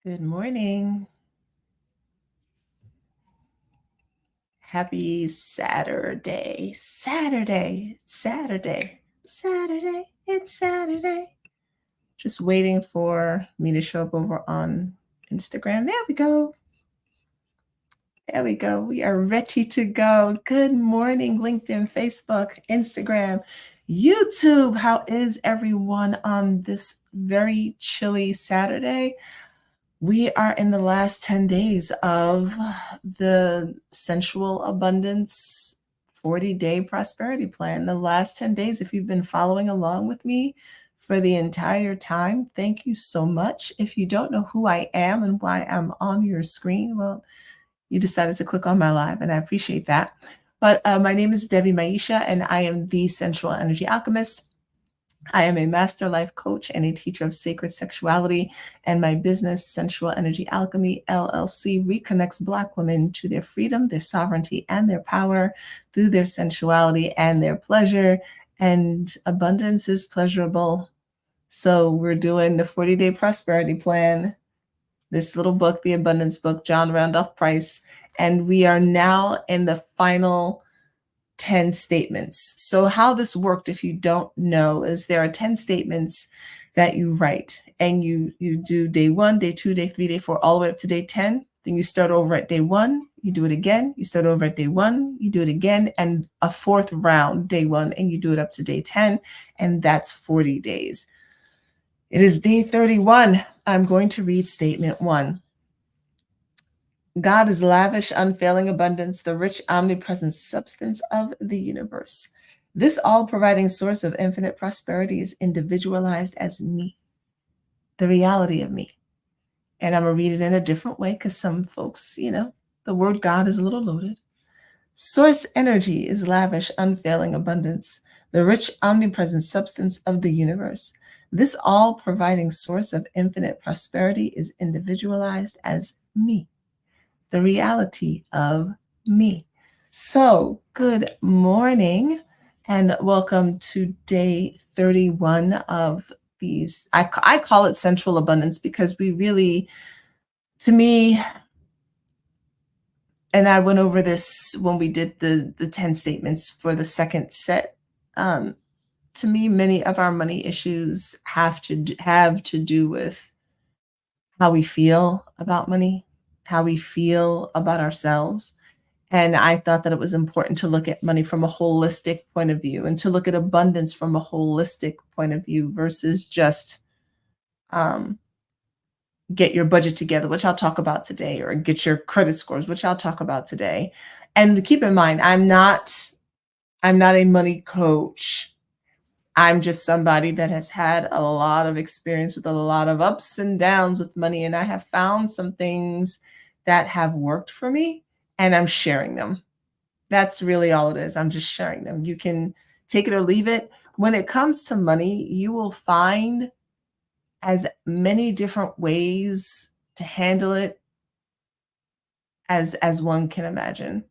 Good morning. Happy Saturday. Saturday. It's Saturday. Just waiting for me to show up over on Instagram. There we go. We are ready to go. Good morning, LinkedIn, Facebook, Instagram, YouTube. How is everyone on this very chilly Saturday? We are in the last 10 days of the Sensual Abundance 40-day prosperity plan. The last 10 days, if you've been following along with me for the entire time, thank you so much. If you don't know who I am and why I'm on your screen, well, you decided to click on my live, and I appreciate that. But my name is Debbie Maisha, and I am the Sensual Energy Alchemist. I am a master life coach and a teacher of sacred sexuality, and my business, Sensual Energy Alchemy, LLC, reconnects Black women to their freedom, their sovereignty, and their power through their sensuality and their pleasure. And abundance is pleasurable. So we're doing the 40-day prosperity plan, this little book, the Abundance Book, John Randolph Price, and we are now in the final 10 statements. So how this worked, if you don't know, is there are 10 statements that you write, and you do day 1, day 2, day 3, day 4, all the way up to day 10. Then you start over at day 1, you do it again, you start over at day 1, you do it again, and a 4th round, day 1, and you do it up to day 10, and that's 40 days. It is day 31. I'm going to read statement 1. God is lavish, unfailing abundance, the rich, omnipresent substance of the universe. This all-providing source of infinite prosperity is individualized as me, the reality of me. And I'm going to read it in a different way because some folks, the word God is a little loaded. Source energy is lavish, unfailing abundance, the rich, omnipresent substance of the universe. This all-providing source of infinite prosperity is individualized as me, the reality of me. So, good morning and welcome to day 31 of these. I call it Sensual Abundance because we really, to me, and I went over this when we did the 10 statements for the second set. To me, many of our money issues have to do with how we feel about money, how we feel about ourselves. And I thought that it was important to look at money from a holistic point of view and to look at abundance from a holistic point of view versus just get your budget together, which I'll talk about today, or get your credit scores, which I'll talk about today. And keep in mind, I'm not a money coach. I'm just somebody that has had a lot of experience with a lot of ups and downs with money, and I have found some things that have worked for me, and I'm sharing them. That's really all it is. I'm just sharing them. You can take it or leave it. When it comes to money, you will find as many different ways to handle it as one can imagine.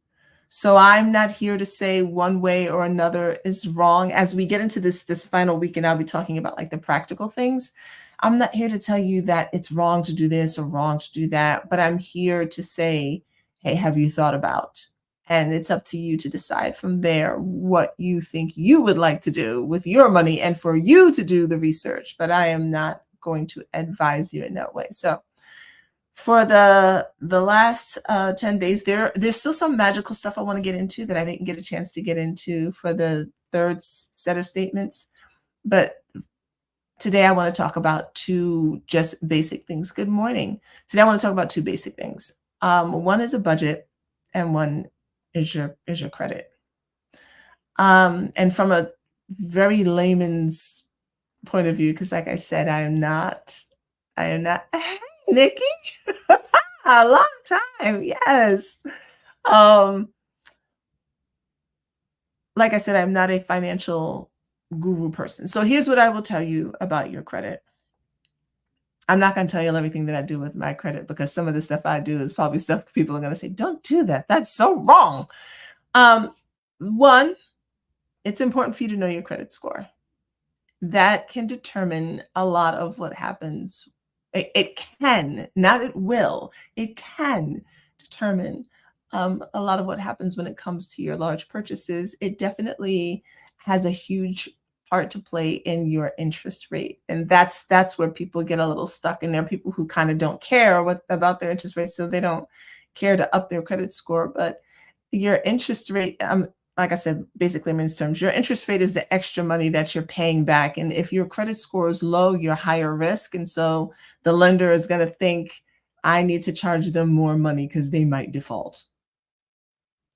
So I'm not here to say one way or another is wrong. As we get into this final week, and I'll be talking about like the practical things, I'm not here to tell you that it's wrong to do this or wrong to do that, but I'm here to say, hey, have you thought about? And it's up to you to decide from there what you think you would like to do with your money and for you to do the research. But I am not going to advise you in that way. So for the last 10 days, there's still some magical stuff I want to get into that I didn't get a chance to get into for the third set of statements. But today I want to talk about two just basic things. Good morning. Today I want to talk about two basic things. One is a budget, and one is your credit. And from a very layman's point of view, because like I said, I am not. Nikki, a long time, yes. Like I said, I'm not a financial guru person. So here's what I will tell you about your credit. I'm not going to tell you everything that I do with my credit, because some of the stuff I do is probably stuff people are going to say, don't do that. That's so wrong. One, it's important for you to know your credit score. That can determine a lot of what happens It can, not it will, it can determine a lot of what happens when it comes to your large purchases. It definitely has a huge part to play in your interest rate. And that's where people get a little stuck. And there are people who kind of don't care what about their interest rate, so they don't care to up their credit score. But your interest rate, like I said, basically means terms, your interest rate is the extra money that you're paying back. And if your credit score is low, you're higher risk. And so the lender is going to think, I need to charge them more money because they might default.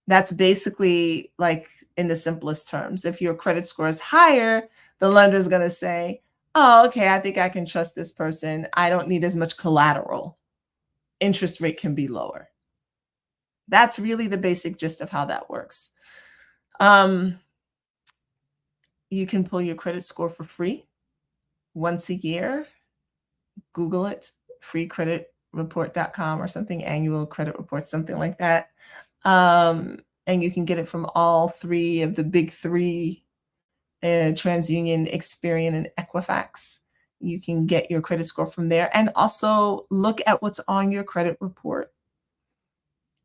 That's basically like in the simplest terms. If your credit score is higher, the lender is going to say, oh, okay, I think I can trust this person. I don't need as much collateral. Interest rate can be lower. That's really the basic gist of how that works. You can pull your credit score for free once a year. Google it, freecreditreport.com or something, annual credit report, something like that. And you can get it from all three of the big three, TransUnion, Experian, and Equifax. You can get your credit score from there and also look at what's on your credit report.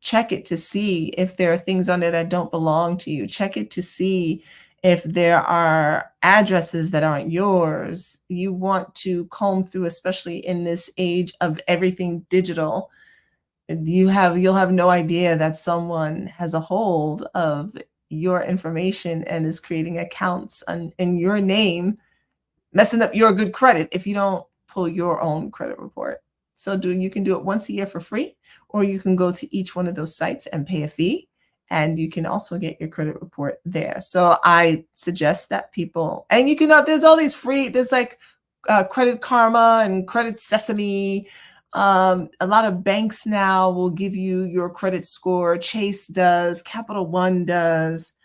Check it to see if there are things on there that don't belong to you. Check it to see if there are addresses that aren't yours. You want to comb through, especially in this age of everything digital. You'll have no idea that someone has a hold of your information and is creating accounts in your name, messing up your good credit if you don't pull your own credit report. So you can do it once a year for free, or you can go to each one of those sites and pay a fee, and you can also get your credit report there. So I suggest that people, and you can, there's all these free, there's like Credit Karma and Credit Sesame. A lot of banks now will give you your credit score. Chase does, Capital One does.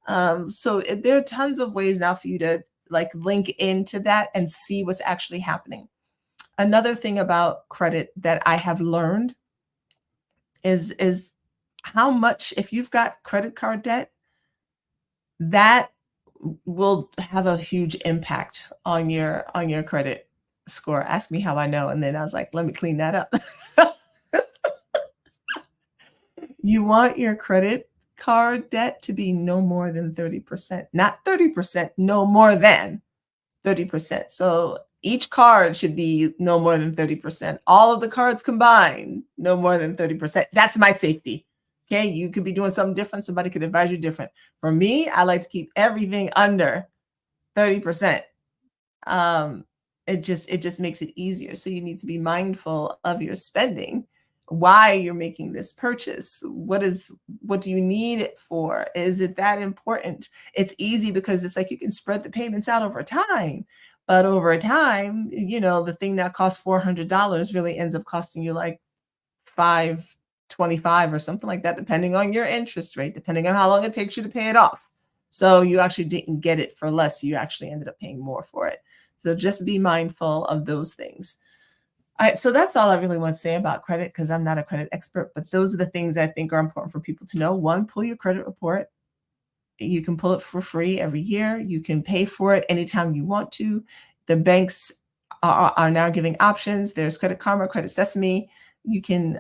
So there are tons of ways now for you to like link into that and see what's actually happening. Another thing about credit that I have learned is how much, if you've got credit card debt, that will have a huge impact on your credit score. Ask me how I know. And then I was like, let me clean that up. You want your credit card debt to be no more than 30%, not 30%, no more than 30%. So each card should be no more than 30%. All of the cards combined, no more than 30%. That's my safety. Okay. You could be doing something different. Somebody could advise you different. For me, I like to keep everything under 30%. It just makes it easier. So you need to be mindful of your spending, why you're making this purchase. What do you need it for? Is it that important? It's easy because it's like you can spread the payments out over time. But over time, the thing that costs $400 really ends up costing you like $525 or something like that, depending on your interest rate, depending on how long it takes you to pay it off. So you actually didn't get it for less. You actually ended up paying more for it. So just be mindful of those things. All right, so that's all I really want to say about credit, because I'm not a credit expert, but those are the things I think are important for people to know. One, pull your credit report. You can pull it for free every year. You can pay for it anytime you want to. The banks are now giving options. There's Credit Karma, Credit Sesame. You can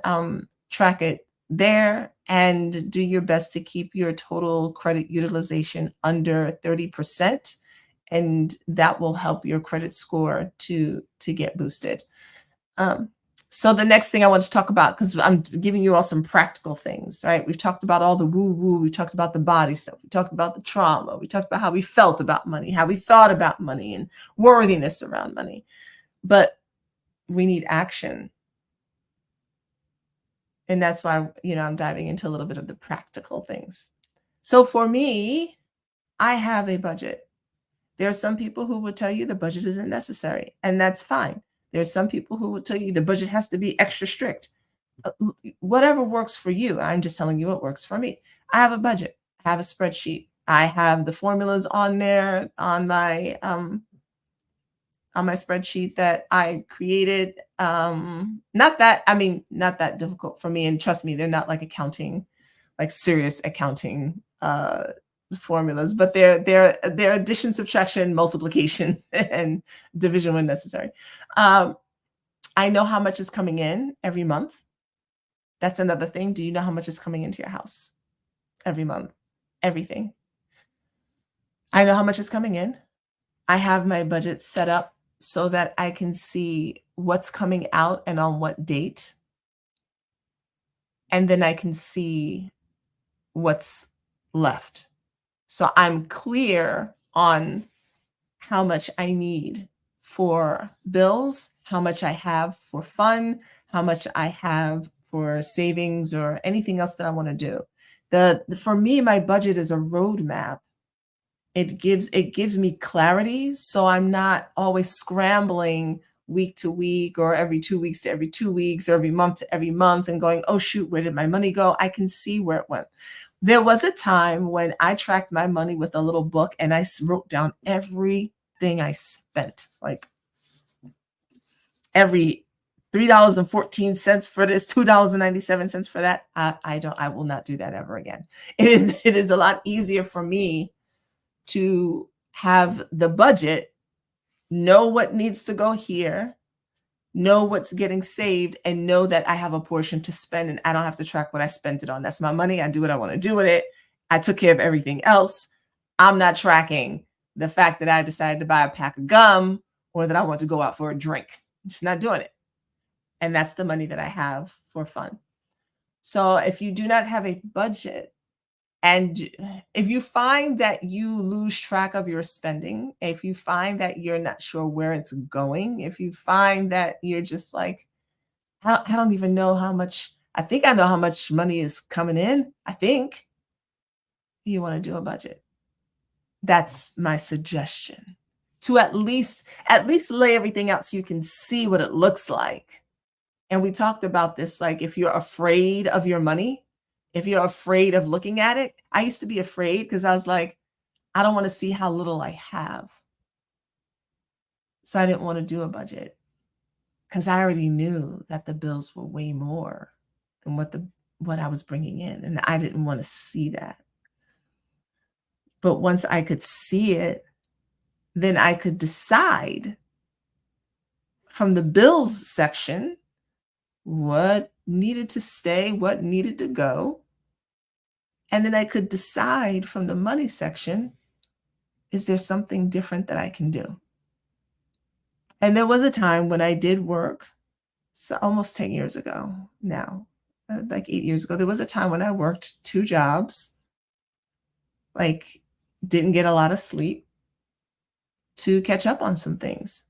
track it there and do your best to keep your total credit utilization under 30%. And that will help your credit score to get boosted. So the next thing I want to talk about, because I'm giving you all some practical things, right? We've talked about all the woo-woo. We talked about the body stuff. We talked about the trauma. We talked about how we felt about money, how we thought about money, and worthiness around money. But we need action. And that's why, I'm diving into a little bit of the practical things. So for me, I have a budget. There are some people who would tell you the budget isn't necessary, and that's fine. There's some people who would tell you the budget has to be extra strict. Whatever works for you. I'm just telling you what works for me. I have a budget. I have a spreadsheet. I have the formulas on there on my spreadsheet that I created. Not that difficult for me. And trust me, they're not like serious accounting formulas, but they're addition, subtraction, multiplication, and division when necessary. I know how much is coming in every month. That's another thing. Do you know how much is coming into your house every month? Everything. I know how much is coming in. I have my budget set up so that I can see what's coming out and on what date. And then I can see what's left. So I'm clear on how much I need for bills, how much I have for fun, how much I have for savings or anything else that I want to do. For me, my budget is a roadmap. It gives me clarity, so I'm not always scrambling week to week or every 2 weeks to every 2 weeks or every month to every month and going, "Oh shoot, where did my money go?" I can see where it went. There was a time when I tracked my money with a little book and wrote down everything I spent, like every $3.14 for this, $2.97 for that. I will not do that ever again. It is a lot easier for me to have the budget, know what needs to go here, know what's getting saved, and know that I have a portion to spend and I don't have to track what I spent it on. That's my money. I do what I want to do with it. I took care of everything else. I'm not tracking the fact that I decided to buy a pack of gum or that I want to go out for a drink. I'm just not doing it. And that's the money that I have for fun. So if you do not have a budget, and if you find that you lose track of your spending, if you find that you're not sure where it's going, if you find that you're just like, I don't even know how much, I think I know how much money is coming in. I think you want to do a budget. That's my suggestion, to at least lay everything out so you can see what it looks like. And we talked about this, like if you're afraid of your money, if you're afraid of looking at it. I used to be afraid because I was like, I don't want to see how little I have. So I didn't want to do a budget because I already knew that the bills were way more than what I was bringing in. And I didn't want to see that. But once I could see it, then I could decide from the bills section what needed to stay, what needed to go. And then I could decide from the money section, is there something different that I can do? And there was a time when I did work, so almost 10 years ago now, like 8 years ago, there was a time when I worked 2 jobs, like didn't get a lot of sleep to catch up on some things.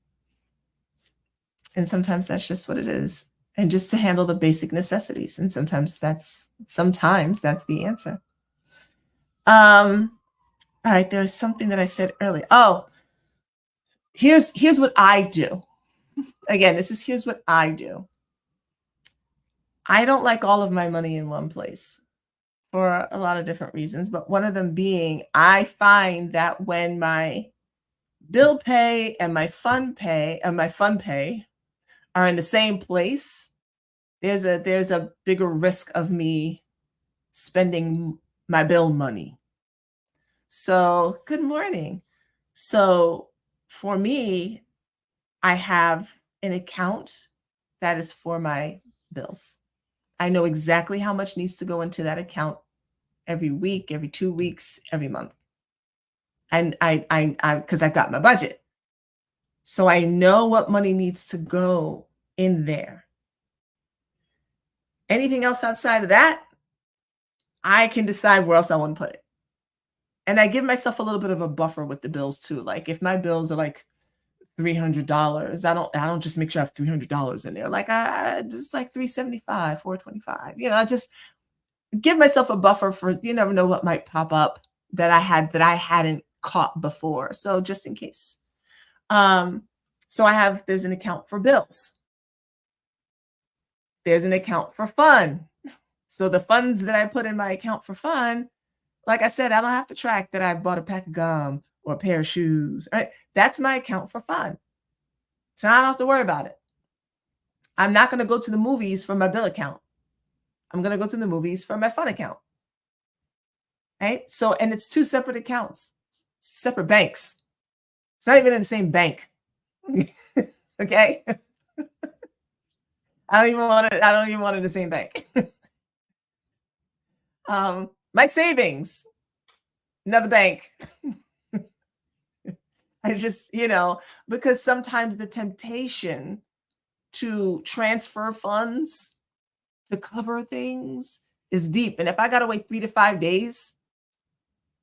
And sometimes that's just what it is. And just to handle the basic necessities. And sometimes that's the answer. All right, there's something that I said earlier. Oh, here's what I do. Again, here's what I do. I don't like all of my money in one place for a lot of different reasons, but one of them being I find that when my bill pay and my fund pay are in the same place, there's a bigger risk of me spending my bill money. So, good morning. So, for me, I have an account that is for my bills. I know exactly how much needs to go into that account every week, every 2 weeks, every month. And because I've got my budget. So I know what money needs to go in there. Anything else outside of that, I can decide where else I want to put it. And I give myself a little bit of a buffer with the bills too. Like if my bills are like $300, I don't just make sure I have $300 in there. Like I just like 375, 425. I just give myself a buffer for you never know what might pop up that I hadn't caught before. So just in case. So there's an account for bills. There's an account for fun. So the funds that I put in my account for fun, like I said, I don't have to track that I bought a pack of gum or a pair of shoes. Right? That's my account for fun. So I don't have to worry about it. I'm not going to go to the movies from my bill account. I'm going to go to the movies from my fun account. Right? So, and it's 2 separate accounts, separate banks. It's not even in the same bank. Okay. I don't even want it in the same bank. My savings, another bank. I just, because sometimes the temptation to transfer funds to cover things is deep. And if I got to wait 3 to 5 days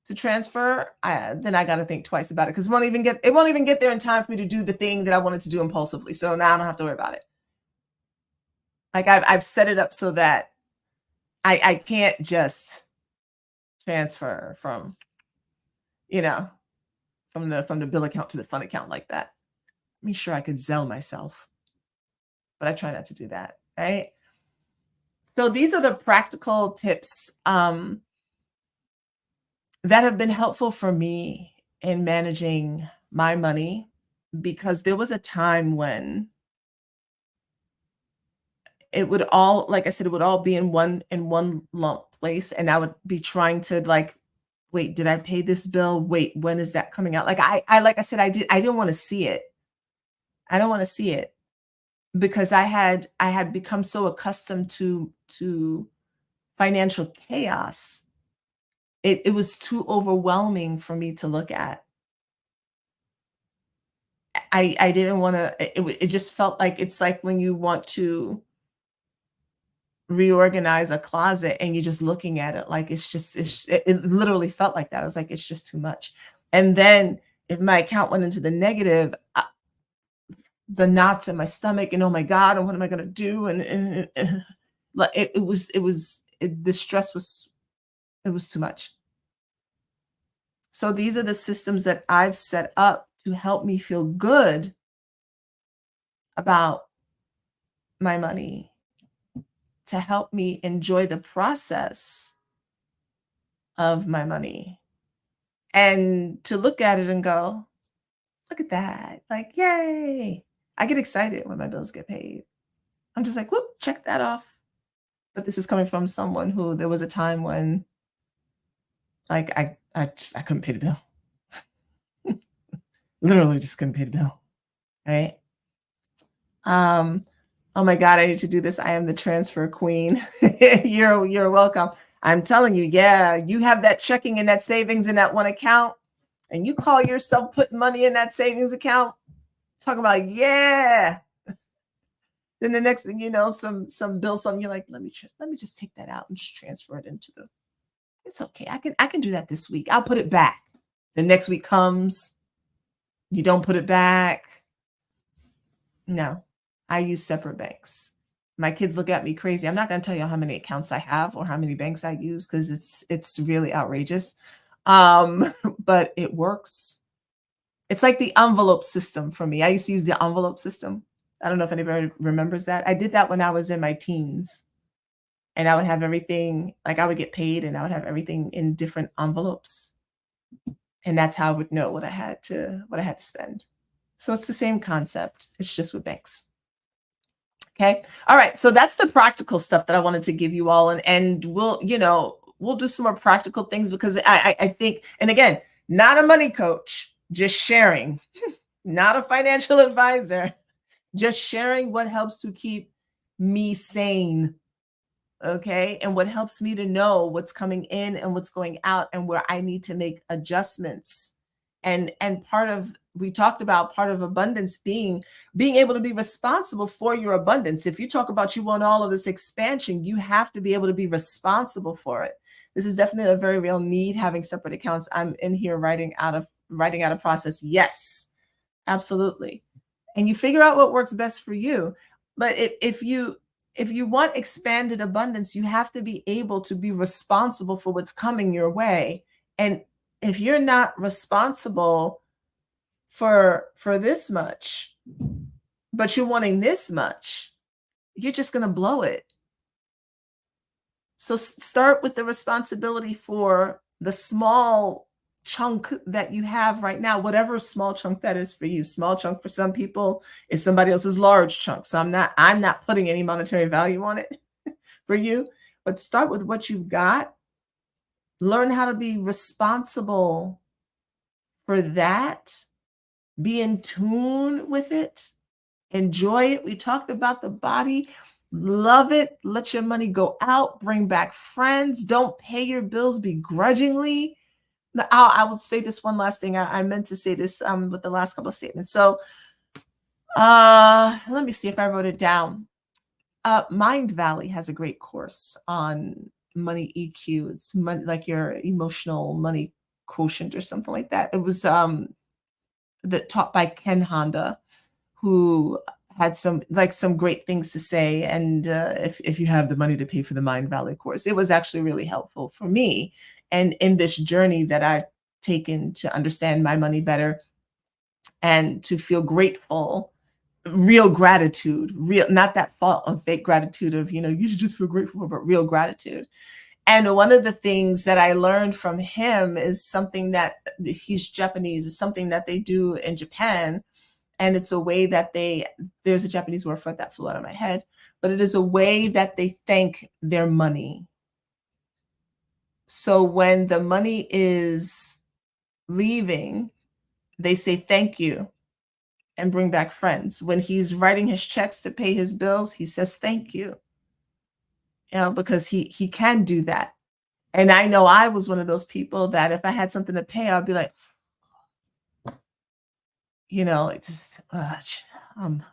to transfer, then I got to think twice about it because it won't even get there in time for me to do the thing that I wanted to do impulsively. So now I don't have to worry about it. Like I've set it up so that I can't just transfer from, you know, from the bill account to the fund account like that. I mean, sure, I could Zelle myself, but I try not to do that, right? So these are the practical tips that have been helpful for me in managing my money because there was a time when it would all, like I said, it would all be in one lump place, and I would be trying to like, wait, did I pay this bill? Wait, when is that coming out? Like like I said, I didn't want to see it. I don't want to see it because I had become so accustomed to financial chaos. It was too overwhelming for me to look at. I didn't wanna it just felt like it's like when you want to reorganize a closet and you're just looking at it like it literally felt like that. I was like, "It's just too much." And then if my account went into the negative, the knots in my stomach and, "Oh my god, and what am I gonna do?" And like, the stress was it was too much. So these are the systems that I've set up to help me feel good about my money, to help me enjoy the process of my money, and to look at it and go, "Look at that." Like, "Yay." I get excited when my bills get paid. I'm just like, "Whoop, check that off." But this is coming from someone who there was a time when, like, I couldn't pay the bill. Literally just couldn't pay the bill, right? Um, oh my god, I need to do this. I am the transfer queen. You're welcome. I'm telling you, yeah, you have that checking and that savings in that one account, and you call yourself putting money in that savings account, talking about, yeah. Then the next thing you know, some bill, something you're like, let me just take that out and just transfer it into the. It's okay. I can do that this week. I'll put it back. The next week comes, you don't put it back. No, I use separate banks. My kids look at me crazy. I'm not going to tell you how many accounts I have or how many banks I use because it's really outrageous. But it works. It's like the envelope system for me. I used to use the envelope system. I don't know if anybody remembers that. I did that when I was in my teens, and I would have everything, like I would get paid and I would have everything in different envelopes. And that's how I would know what I had to spend. So it's the same concept. It's just with banks. Okay. All right. So that's the practical stuff that I wanted to give you all. And we'll do some more practical things because I think, and again, not a money coach, just sharing, not a financial advisor, just sharing what helps to keep me sane. Okay. And what helps me to know what's coming in and what's going out and where I need to make adjustments. And part of we talked about part of abundance being able to be responsible for your abundance. If you talk about you want all of this expansion, you have to be able to be responsible for it. This is definitely a very real need, having separate accounts. I'm in here writing out a process. Yes, absolutely. And you figure out what works best for you. But if you want expanded abundance, you have to be able to be responsible for what's coming your way. And if you're not responsible for this much, but you're wanting this much, you're just going to blow it. So start with the responsibility for the small chunk that you have right now, whatever small chunk that is for you. Small chunk for some people is somebody else's large chunk. So I'm not putting any monetary value on it for you, but start with what you've got. Learn how to be responsible for that. Be in tune with it. Enjoy it. We talked about the body. Love it. Let your money go out. Bring back friends. Don't pay your bills begrudgingly. I will say this one last thing. I meant to say this with the last couple of statements. So let me see if I wrote it down. Mind Valley has a great course on money EQ. It's money, like your emotional money quotient or something like that. It was taught by Ken Honda, who had some great things to say. And if you have the money to pay for the Mind Valley course, it was actually really helpful for me. And in this journey that I've taken to understand my money better and to feel grateful, real gratitude, real, not that thought of fake gratitude of, you should just feel grateful, but real gratitude. And one of the things that I learned from him is something that he's Japanese, is something that they do in Japan. And it's a way that there's a Japanese word for it that flew out of my head, but it is a way that they thank their money. So when the money is leaving, they say thank you and bring back friends. When he's writing his checks to pay his bills, he says thank you, because he can do that. And I know I was one of those people that if I had something to pay, I'd be like, it's just I'm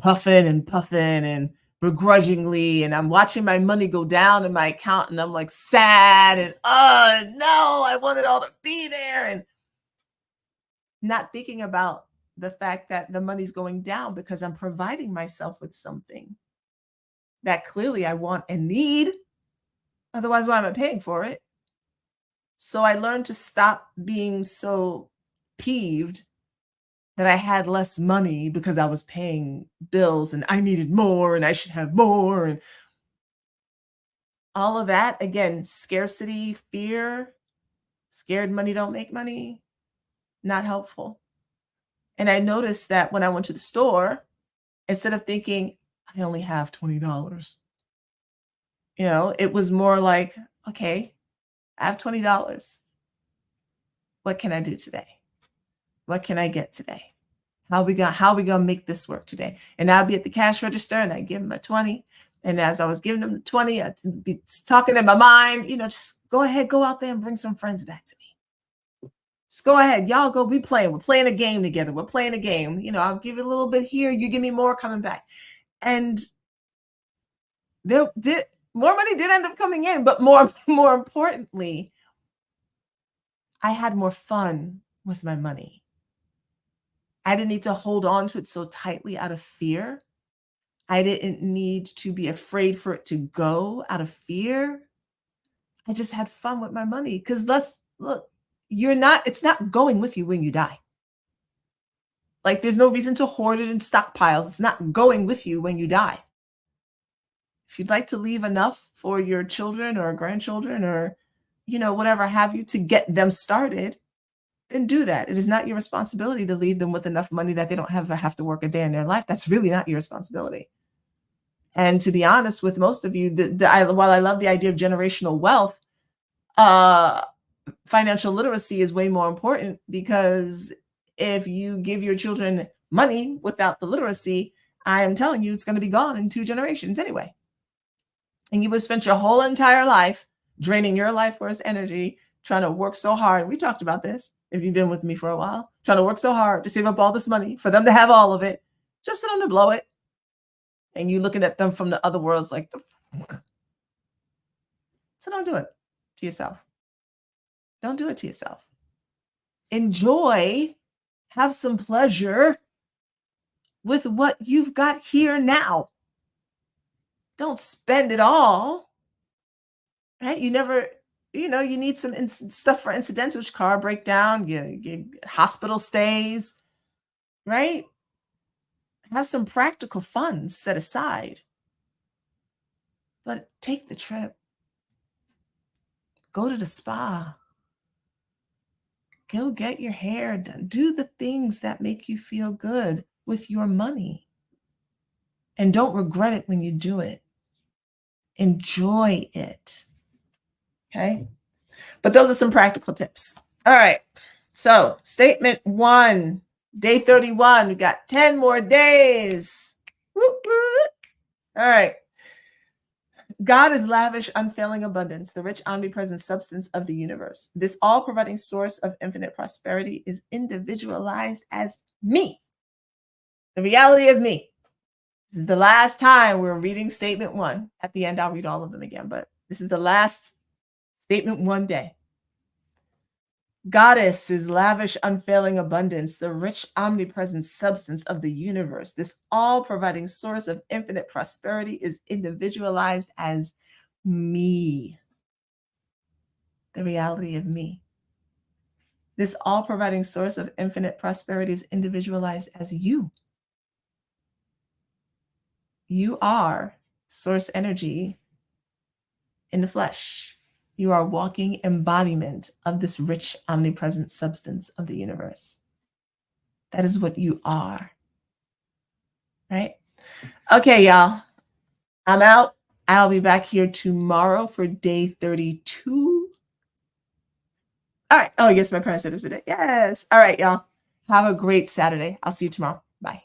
huffing and puffing and begrudgingly, and I'm watching my money go down in my account, and I'm like sad and oh no, I want it all to be there, and not thinking about the fact that the money's going down because I'm providing myself with something that clearly I want and need. Otherwise, why am I paying for it? So I learned to stop being so peeved that I had less money because I was paying bills and I needed more and I should have more. And all of that, again, scarcity, fear, scared money don't make money, not helpful. And I noticed that when I went to the store, instead of thinking, I only have $20, it was more like, okay, I have $20. What can I do today? What can I get today? How we gonna make this work today? And I'll be at the cash register and I give them a 20. And as I was giving them the 20, I'd be talking in my mind, just go ahead, go out there and bring some friends back to me. Just go ahead. Y'all go be playing. We're playing a game together. We're playing a game. I'll give you a little bit here. You give me more coming back. And more money did end up coming in, but more importantly, I had more fun with my money. I didn't need to hold on to it so tightly out of fear. I didn't need to be afraid for it to go out of fear. I just had fun with my money because look, it's not going with you when you die. Like there's no reason to hoard it in stockpiles. It's not going with you when you die. If you'd like to leave enough for your children or grandchildren or, whatever have you to get them started, then do that. It is not your responsibility to leave them with enough money that they don't have to work a day in their life. That's really not your responsibility. And to be honest with most of you, while I love the idea of generational wealth, financial literacy is way more important, because if you give your children money without the literacy, I am telling you, it's going to be gone in 2 generations anyway. And you would spend your whole entire life draining your life force energy, trying to work so hard. We talked about this, if you've been with me for a while, trying to work so hard to save up all this money for them to have all of it, just for them to blow it. And you looking at them from the other worlds like, so don't do it to yourself. Don't do it to yourself. Enjoy, have some pleasure with what you've got here now. Don't spend it all, right? You never, you need some stuff for incidentals, car breakdown, your hospital stays, right? Have some practical funds set aside, but take the trip. Go to the spa. Go get your hair done. Do the things that make you feel good with your money. And don't regret it when you do it. Enjoy it. Okay? But those are some practical tips. All right. So, statement 1, day 31. We got 10 more days. Whoop, whoop. All right. God is lavish, unfailing abundance, the rich, omnipresent substance of the universe. This all providing source of infinite prosperity is individualized as me, the reality of me. This is the last time we're reading statement one. At the end, I'll read all of them again, but this is the last statement one day. Goddess is lavish, unfailing abundance, the rich, omnipresent substance of the universe. This all providing source of infinite prosperity is individualized as me, the reality of me. This all providing source of infinite prosperity is individualized as you. You are source energy in the flesh. You are a walking embodiment of this rich, omnipresent substance of the universe. That is what you are. Right? Okay, y'all. I'm out. I'll be back here tomorrow for day 32. All right. Oh, yes, my parents said it's today. Yes. All right, y'all. Have a great Saturday. I'll see you tomorrow. Bye.